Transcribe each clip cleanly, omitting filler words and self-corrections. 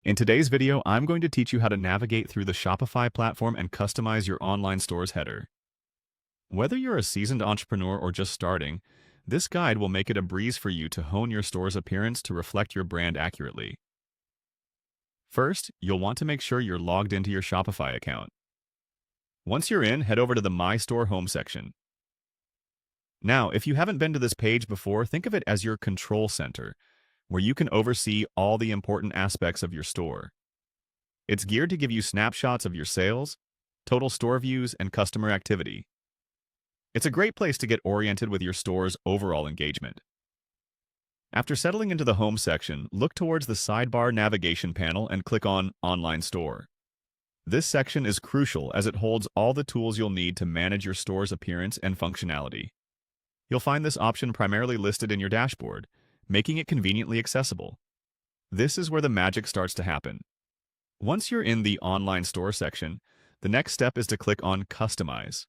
In today's video, I'm going to teach you how to navigate through the Shopify platform and customize your online store's header. Whether you're a seasoned entrepreneur or just starting, this guide will make it a breeze for you to hone your store's appearance to reflect your brand accurately. First, you'll want to make sure you're logged into your Shopify account. Once you're in, head over to the My Store home section. Now, if you haven't been to this page before, think of it as your control center, where you can oversee all the important aspects of your store. It's geared to give you snapshots of your sales, total store views, and customer activity. It's a great place to get oriented with your store's overall engagement. After settling into the home section, look towards the sidebar navigation panel and click on Online Store. This section is crucial as it holds all the tools you'll need to manage your store's appearance and functionality. You'll find this option primarily listed in your dashboard, making it conveniently accessible. This is where the magic starts to happen. Once you're in the Online Store section, the next step is to click on Customize.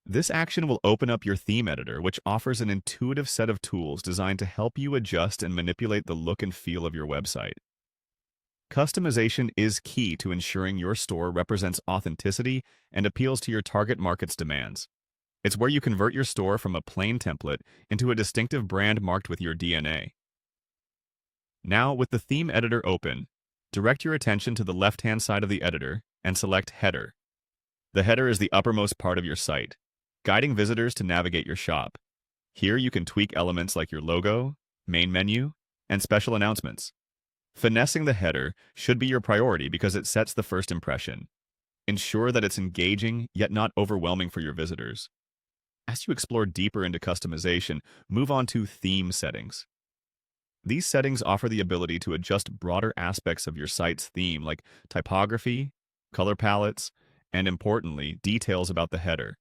This action will open up your theme editor, which offers an intuitive set of tools designed to help you adjust and manipulate the look and feel of your website. Customization is key to ensuring your store represents authenticity and appeals to your target market's demands. It's where you convert your store from a plain template into a distinctive brand marked with your DNA. Now, with the theme editor open, direct your attention to the left-hand side of the editor and select Header. The header is the uppermost part of your site, guiding visitors to navigate your shop. Here you can tweak elements like your logo, main menu, and special announcements. Finessing the header should be your priority because it sets the first impression. Ensure that it's engaging yet not overwhelming for your visitors. As you explore deeper into customization, move on to theme settings. These settings offer the ability to adjust broader aspects of your site's theme like typography, color palettes, and importantly, details about the header.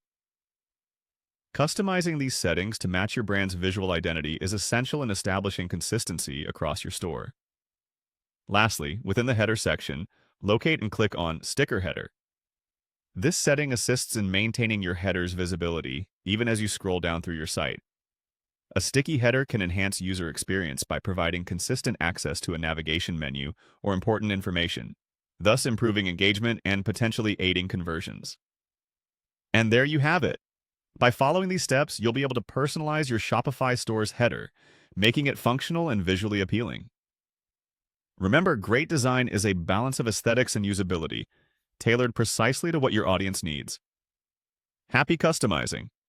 Customizing these settings to match your brand's visual identity is essential in establishing consistency across your store. Lastly, within the header section, locate and click on Sticker Header. This setting assists in maintaining your header's visibility, even as you scroll down through your site. A sticky header can enhance user experience by providing consistent access to a navigation menu or important information, thus improving engagement and potentially aiding conversions. And there you have it. By following these steps, you'll be able to personalize your Shopify store's header, making it functional and visually appealing. Remember, great design is a balance of aesthetics and usability, tailored precisely to what your audience needs. Happy customizing!